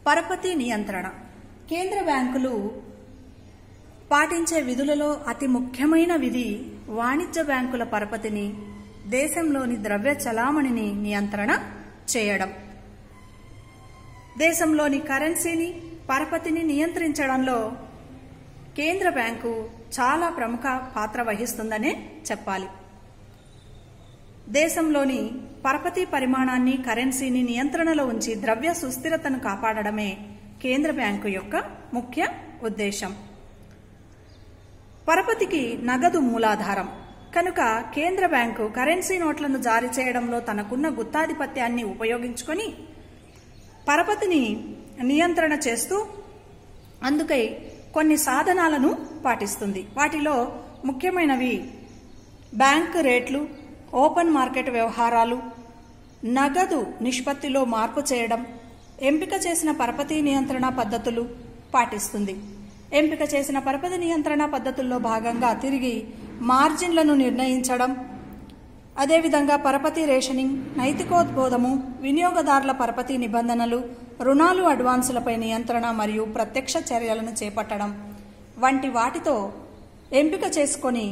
పరపతి నియంత్రణ. కేంద్ర బ్యాంకులు పాటించే విధులలో అతి ముఖ్యమైన విధి వాణిజ్య బ్యాంకుల పరపతిని, దేశంలోని ద్రవ్య చలామణిని నియంత్రణ చేయడం. దేశంలోని కరెన్సీని, పరపతిని నియంత్రించడంలో కేంద్ర బ్యాంకు చాలా ప్రముఖ పాత్ర వహిస్తుందనే చెప్పాలి. దేశంలోని పరపతి పరిమాణాన్ని, కరెన్సీని నియంత్రణలో ఉంచి ద్రవ్య సుస్థిరతను కాపాడడమే కేంద్ర బ్యాంకు యొక్క ముఖ్య ఉద్దేశం. పరపతికి నగదు మూలాధారం కనుక కేంద్ర బ్యాంకు కరెన్సీ నోట్లను జారీ చేయడంలో తనకున్న గుత్తాధిపత్యాన్ని ఉపయోగించుకొని పరపతిని నియంత్రణ చేస్తూ అందుకై కొన్ని సాధనాలను పాటిస్తుంది. వాటిలో ముఖ్యమైనవి బ్యాంకు రేట్లు, ఓపెన్ మార్కెట్ వ్యవహారాలు, నగదు నిష్పత్తిలో మార్పు చేయడం, ఎంపిక చేసిన పరపతి నియంత్రణ పద్ధతులు పాటిస్తుంది. ఎంపిక చేసిన పరపతి నియంత్రణ పద్ధతుల్లో భాగంగా తిరిగి మార్జిన్లను నిర్ణయించడం, అదేవిధంగా పరపతి రేషనింగ్, నైతికోద్బోధము, వినియోగదారుల పరపతి నిబంధనలు, రుణాలు, అడ్వాన్సులపై నియంత్రణ మరియు ప్రత్యక్ష చర్యలను చేపట్టడం వంటి వాటితో ఎంపిక చేసుకొని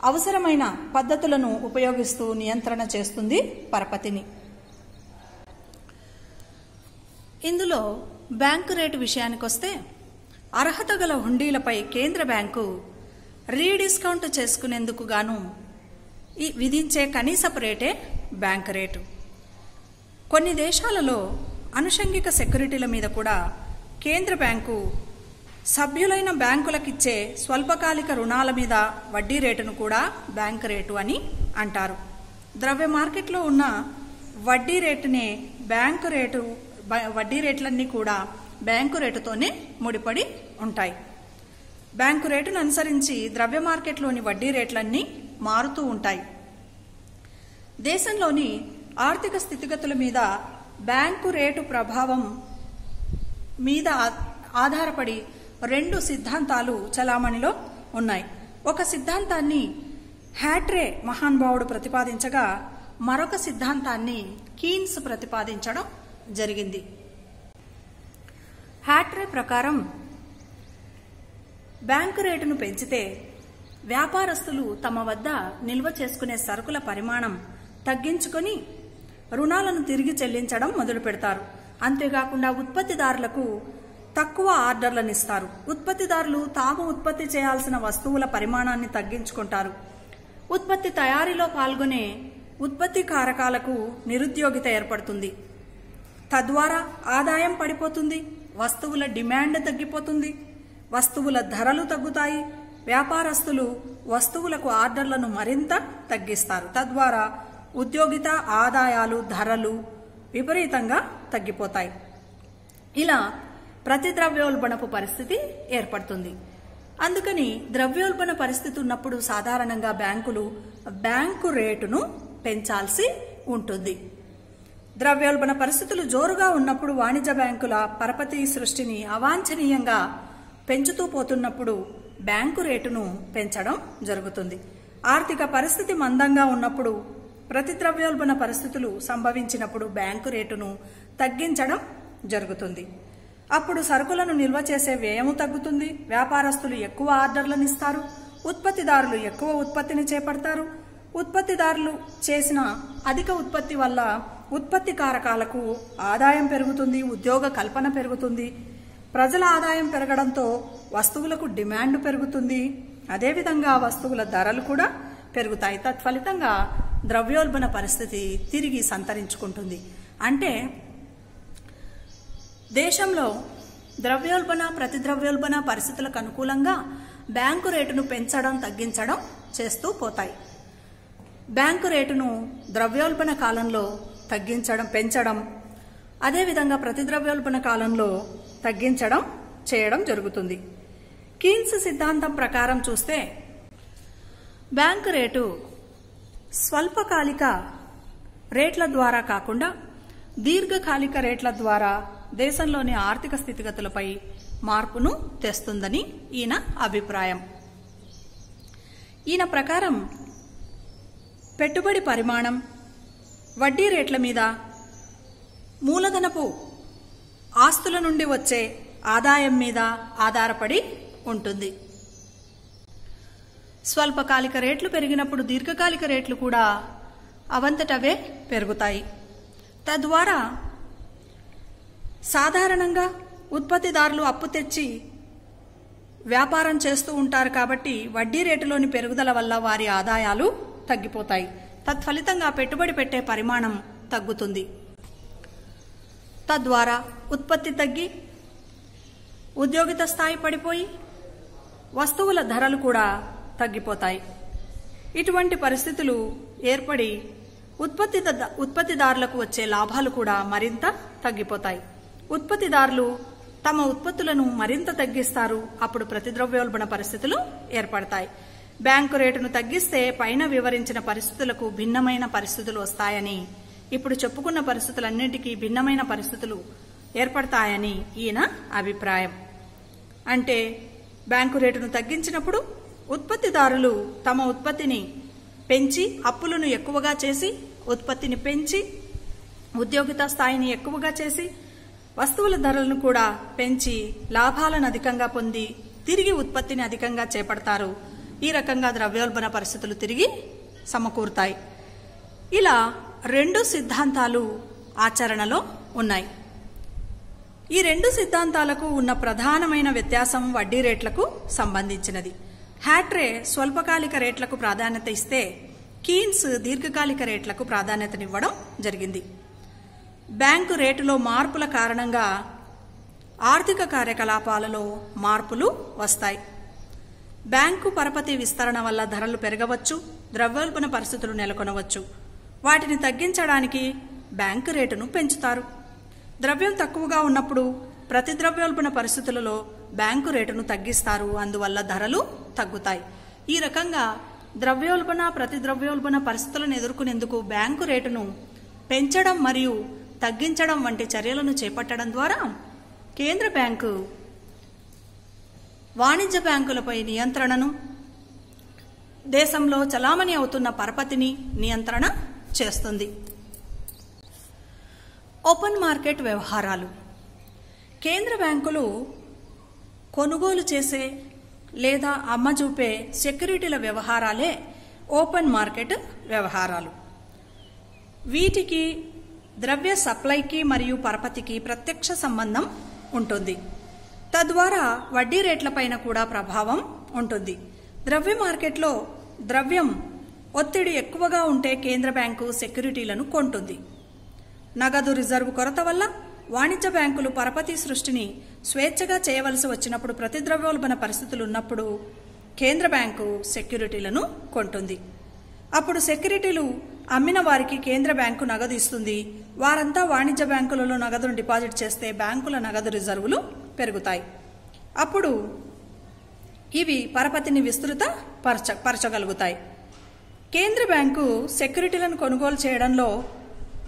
అవసరమైన పద్ధతులను ఉపయోగిస్తూ నియంత్రణ చేస్తుంది పరపతిని. ఇందులో బ్యాంకు రేటు విషయానికొస్తే అర్హత గల హుండీలపై కేంద్ర బ్యాంకు రీడిస్కౌంట్ చేసుకునేందుకు గాను విధించే కనీసపు రేటే బ్యాంకు రేటు. కొన్ని దేశాలలో అనుషంగిక సెక్యూరిటీల మీద కూడా కేంద్ర బ్యాంకు సభ్యులైన బ్యాంకులకిచ్చే స్వల్పకాలిక రుణాల మీద వడ్డీ రేటును కూడా బ్యాంకు రేటు అని అంటారు. ద్రవ్య మార్కెట్లో ఉన్న వడ్డీ రేటునే బ్యాంకు రేటు, వడ్డీ రేట్లన్నీ కూడా బ్యాంకు రేటుతోనే ముడిపడి ఉంటాయి. బ్యాంకు రేటును అనుసరించి ద్రవ్య మార్కెట్లోని వడ్డీ రేట్లన్నీ మారుతూ ఉంటాయి. దేశంలోని ఆర్థిక స్థితిగతుల మీద బ్యాంకు రేటు ప్రభావం మీద ఆధారపడి రెండు సిద్ధాంతాలు చలామణిలో ఉన్నాయి. ఒక సిద్ధాంతాన్ని హ్యాట్రే మహానుభావుడు ప్రతిపాదించగా మరొక సిద్ధాంతాన్ని కీన్స్ ప్రతిపాదించడం జరిగింది. హ్యాట్రే ప్రకారం బ్యాంకు రేటును పెంచితే వ్యాపారస్తులు తమ వద్ద నిల్వ చేసుకునే సరుకుల పరిమాణం తగ్గించుకొని రుణాలను తిరిగి చెల్లించడం మొదలు పెడతారు. అంతేకాకుండా ఉత్పత్తిదారులకు తక్కువ ఆర్డర్లను ఇస్తారు. ఉత్పత్తిదారులు తాము ఉత్పత్తి చేయాల్సిన వస్తువుల పరిమాణాన్ని తగ్గించుకుంటారు. ఉత్పత్తి తయారీలో పాల్గొనే ఉత్పత్తి కారకాలకు నిరుద్యోగిత ఏర్పడుతుంది. తద్వారా ఆదాయం పడిపోతుంది, వస్తువుల డిమాండ్ తగ్గిపోతుంది, వస్తువుల ధరలు తగ్గుతాయి. వ్యాపారస్తులు వస్తువులకు ఆర్డర్లను మరింత తగ్గిస్తారు. తద్వారా ఉద్యోగిత, ఆదాయాలు, ధరలు విపరీతంగా తగ్గిపోతాయి. ఇలా ప్రతి ద్రవ్యోల్బణపు పరిస్థితి ఏర్పడుతుంది. అందుకని ద్రవ్యోల్బణ పరిస్థితి ఉన్నప్పుడు సాధారణంగా బ్యాంకులు బ్యాంకు రేటును పెంచాల్సి ఉంటుంది. ద్రవ్యోల్బణ పరిస్థితులు జోరుగా ఉన్నప్పుడు వాణిజ్య బ్యాంకుల పరపతి సృష్టిని అవాంఛనీయంగా పెంచుతూ పోతున్నప్పుడు బ్యాంకు రేటును పెంచడం జరుగుతుంది. ఆర్థిక పరిస్థితి మందంగా ఉన్నప్పుడు, ప్రతి ద్రవ్యోల్బణ పరిస్థితులు సంభవించినప్పుడు బ్యాంకు రేటును తగ్గించడం జరుగుతుంది. అప్పుడు సరుకులను నిల్వ చేసే వ్యయము తగ్గుతుంది. వ్యాపారస్తులు ఎక్కువ ఆర్డర్లను ఇస్తారు. ఉత్పత్తిదారులు ఎక్కువ ఉత్పత్తిని చేపడతారు. ఉత్పత్తిదారులు చేసిన అధిక ఉత్పత్తి వల్ల ఉత్పత్తి కారకాలకు ఆదాయం పెరుగుతుంది, ఉద్యోగ కల్పన పెరుగుతుంది. ప్రజల ఆదాయం పెరగడంతో వస్తువులకు డిమాండ్ పెరుగుతుంది. అదేవిధంగా వస్తువుల ధరలు కూడా పెరుగుతాయి. తత్ఫలితంగా ద్రవ్యోల్బణ పరిస్థితి తిరిగి సంతరించుకుంటుంది. అంటే దేశంలో ద్రవ్యోల్బణ, ప్రతి ద్రవ్యోల్బణ పరిస్థితులకు అనుకూలంగా బ్యాంకు రేటును పెంచడం, తగ్గించడం చేస్తూ పోతాయి. బ్యాంకు రేటును ద్రవ్యోల్బణ కాలంలో పెంచడం, అదేవిధంగా ప్రతి ద్రవ్యోల్బణ కాలంలో తగ్గించడం చేయడం జరుగుతుంది. కీన్స్ సిద్ధాంతం ప్రకారం చూస్తే బ్యాంకు రేటు స్వల్పకాలిక రేట్ల ద్వారా కాకుండా దీర్ఘకాలిక రేట్ల ద్వారా దేశంలోని ఆర్థిక స్థితిగతులపై మార్పును తెస్తుందని ఈయన అభిప్రాయం. ఈయన ప్రకారం పెట్టుబడి పరిమాణం, వడ్డీ రేట్ల మీద మూలధనపు ఆస్తుల నుండి వచ్చే ఆదాయం మీద ఆధారపడి ఉంటుంది. స్వల్పకాలిక రేట్లు పెరిగినప్పుడు దీర్ఘకాలిక రేట్లు కూడా అవంతటవే పెరుగుతాయి. తద్వారా సాధారణంగా ఉత్పత్తిదారులు అప్పు తెచ్చి వ్యాపారం చేస్తూ ఉంటారు కాబట్టి వడ్డీ రేటులోని పెరుగుదల వల్ల వారి ఆదాయాలు తగ్గిపోతాయి. తత్ఫలితంగా పెట్టుబడి పెట్టే పరిమాణం తగ్గుతుంది. తద్వారా ఉత్పత్తి తగ్గి ఉద్యోగిత స్థాయి పడిపోయి వస్తువుల ధరలు కూడా తగ్గిపోతాయి. ఇటువంటి పరిస్థితులు ఏర్పడి ఉత్పత్తిదారులకు వచ్చే లాభాలు కూడా మరింత తగ్గిపోతాయి. ఉత్పత్తిదారులు తమ ఉత్పత్తులను మరింత తగ్గిస్తారు. అప్పుడు ప్రతిద్రవ్యోల్బణ పరిస్థితులు ఏర్పడతాయి. బ్యాంకు రేటును తగ్గిస్తే పైన వివరించిన పరిస్థితులకు భిన్నమైన పరిస్థితులు వస్తాయని, ఇప్పుడు చెప్పుకున్న పరిస్థితులన్నింటికీ భిన్నమైన పరిస్థితులు ఏర్పడతాయని ఈయన అభిప్రాయం. అంటే బ్యాంకు రేటును తగ్గించినప్పుడు ఉత్పత్తిదారులు తమ ఉత్పత్తిని పెంచి అప్పులను ఎక్కువగా చేసి ఉత్పత్తిని పెంచి ఉద్యోగిత స్థాయిని ఎక్కువగా చేసి వస్తువుల ధరలను కూడా పెంచి లాభాలను అధికంగా పొంది తిరిగి ఉత్పత్తిని అధికంగా చేపడతారు. ఈ రకంగా ద్రవ్యోల్బణ పరిస్థితులు తిరిగి సమకూరుతాయి. ఇలా రెండు సిద్ధాంతాలు ఆచరణలో ఉన్నాయి. ఈ రెండు సిద్ధాంతాలకు ఉన్న ప్రధానమైన వ్యత్యాసం వడ్డీ రేట్లకు సంబంధించినది. హ్యాట్రే స్వల్పకాలిక రేట్లకు ప్రాధాన్యత ఇస్తే కీన్స్ దీర్ఘకాలిక రేట్లకు ప్రాధాన్యతనివ్వడం జరిగింది. బ్యాంకు రేటులో మార్పుల కారణంగా ఆర్థిక కార్యకలాపాలలో మార్పులు వస్తాయి. బ్యాంకు పరపతి విస్తరణ వల్ల ధరలు పెరగవచ్చు, ద్రవ్యోల్బణ పరిస్థితులు నెలకొనవచ్చు. వాటిని తగ్గించడానికి బ్యాంకు రేటును పెంచుతారు. ద్రవ్యం తక్కువగా ఉన్నప్పుడు ప్రతిద్రవ్యోల్బణ పరిస్థితులలో బ్యాంకు రేటును తగ్గిస్తారు. అందువల్ల ధరలు తగ్గుతాయి. ఈ రకంగా ద్రవ్యోల్బణ ప్రతిద్రవ్యోల్బణ పరిస్థితులను ఎదుర్కొనేందుకు బ్యాంకు రేటును పెంచడం మరియు తగ్గించడం వంటి చర్యలను చేపట్టడం ద్వారా కేంద్ర బ్యాంకు వాణిజ్య బ్యాంకులపై నియంత్రణను, దేశంలో చలామణి అవుతున్న పరపతిని నియంత్రణ చేస్తుంది. ఓపెన్ మార్కెట్ వ్యవహారాలు. కేంద్ర బ్యాంకులు కొనుగోలు చేసే లేదా అమ్మజూపే సెక్యూరిటీల వ్యవహారాలే ఓపెన్ మార్కెట్ వ్యవహారాలు. వీటికి ద్రవ్య సప్లైకి మరియు పరపతికి ప్రత్యక్ష సంబంధం ఉంటుంది. తద్వారా వడ్డీ రేట్లపైన కూడా ప్రభావం ఉంటుంది. ద్రవ్య మార్కెట్లో ద్రవ్యం ఒత్తిడి ఎక్కువగా ఉంటే కేంద్ర బ్యాంకు సెక్యూరిటీలను కొంటుంది. నగదు రిజర్వు కొరత వల్ల వాణిజ్య బ్యాంకులు పరపతి సృష్టిని స్వేచ్ఛగా చేయవలసి వచ్చినప్పుడు ప్రతిద్రవ్యోల్బణ పరిస్థితులు ఉన్నప్పుడు కేంద్ర బ్యాంకు సెక్యూరిటీలను కొంటుంది. అప్పుడు సెక్యూరిటీలు అమ్మిన వారికి కేంద్ర బ్యాంకు నగదు ఇస్తుంది. వారంతా వాణిజ్య బ్యాంకులలో నగదును డిపాజిట్ చేస్తే బ్యాంకుల నగదు రిజర్వులు పెరుగుతాయి. అప్పుడు ఇవి పరపతిని పరచగలుగుతాయి. కేంద్ర బ్యాంకు సెక్యూరిటీలను కొనుగోలు చేయడంలో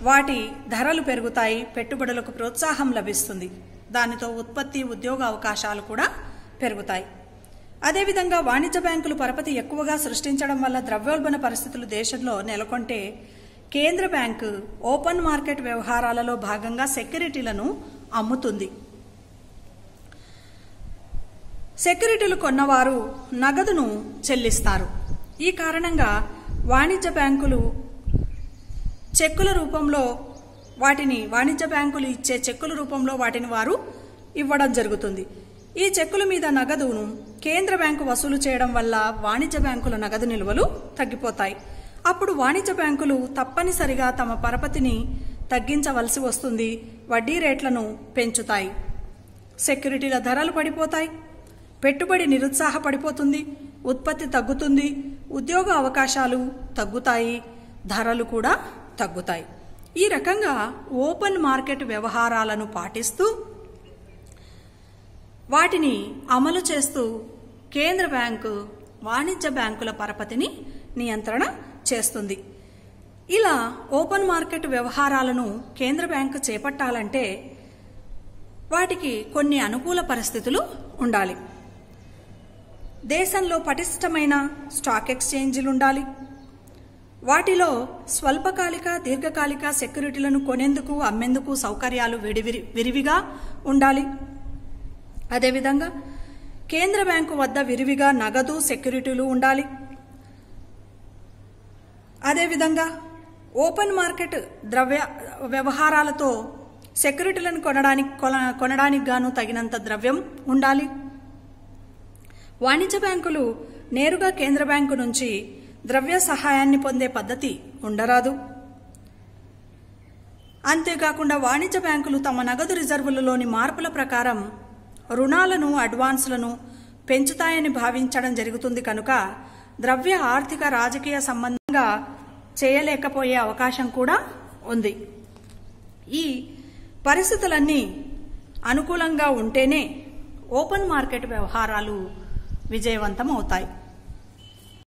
వాటి ధరలు పెరుగుతాయి, పెట్టుబడులకు ప్రోత్సాహం లభిస్తుంది. దానితో ఉత్పత్తి, ఉద్యోగ అవకాశాలు కూడా పెరుగుతాయి. అదేవిధంగా వాణిజ్య బ్యాంకులు పరపతి ఎక్కువగా సృష్టించడం వల్ల ద్రవ్యోల్బణ పరిస్థితులు దేశంలో నెలకొంటే కేంద్ర బ్యాంకు ఓపెన్ మార్కెట్ వ్యవహారాలలో భాగంగా సెక్యూరిటీలను అమ్ముతుంది. సెక్యూరిటీలు కొన్నవారు నగదును చెల్లిస్తారు. ఈ కారణంగా వాణిజ్య బ్యాంకులు చెక్కుల రూపంలో వాణిజ్య బ్యాంకులు ఇచ్చే చెక్కుల రూపంలో వాటిని వారు ఇవ్వడం జరుగుతుంది. ఈ చెక్కుల మీద నగదును కేంద్ర బ్యాంకు వసూలు చేయడం వల్ల వాణిజ్య బ్యాంకుల నగదు నిల్వలు తగ్గిపోతాయి. అప్పుడు వాణిజ్య బ్యాంకులు తప్పనిసరిగా తమ పరపతిని తగ్గించవలసి వస్తుంది. వడ్డీ రేట్లను పెంచుతాయి. సెక్యూరిటీల ధరలు పడిపోతాయి. పెట్టుబడి నిరుత్సాహపడిపోతుంది. ఉత్పత్తి తగ్గుతుంది. ఉద్యోగ అవకాశాలు తగ్గుతాయి. ధరలు కూడా తగ్గుతాయి. ఈ రకంగా ఓపెన్ మార్కెట్ వ్యవహారాలను పాటిస్తూ వాటిని అమలు చేస్తూ కేంద్ర బ్యాంకు వాణిజ్య బ్యాంకుల పరపతిని నియంత్రణ చేస్తుంది. ఇలా ఓపెన్ మార్కెట్ వ్యవహారాలను కేంద్ర బ్యాంకు చేపట్టాలంటే వాటికి కొన్ని అనుకూల పరిస్థితులు ఉండాలి. దేశంలో పటిష్టమైన స్టాక్ ఎక్స్చేంజీలు ఉండాలి. వాటిలో స్వల్పకాలిక దీర్ఘకాలిక సెక్యూరిటీలను కొనేందుకు అమ్మేందుకు సౌకర్యాలు విరివిగా ఉండాలి. అదేవిధంగా కేంద్ర బ్యాంకు వద్ద విరివిగా నగదు సెక్యూరిటీలు ఉండాలి. అదేవిధంగా ఓపెన్ మార్కెట్ ద్రవ్య వ్యవహారాలతో సెక్యూరిటీలను కొనడానికి గాను తగినంత ద్రవ్యం ఉండాలి. వాణిజ్య బ్యాంకులు నేరుగా కేంద్ర బ్యాంకు నుంచి ద్రవ్య సహాయాన్ని పొందే పద్ధతి ఉండరాదు. అంతేకాకుండా వాణిజ్య బ్యాంకులు తమ నగదు రిజర్వులలోని మార్పుల ప్రకారం రుణాలను అడ్వాన్సులను పెంచుతాయని భావించడం జరుగుతుంది కనుక ద్రవ్య ఆర్థిక రాజకీయ సంబంధంగా చేయలేకపోయే అవకాశం కూడా ఉంది. ఈ పరిస్థితులన్నీ అనుకూలంగా ఉంటేనే ఓపెన్ మార్కెట్ వ్యవహారాలు విజయవంతం అవుతాయి.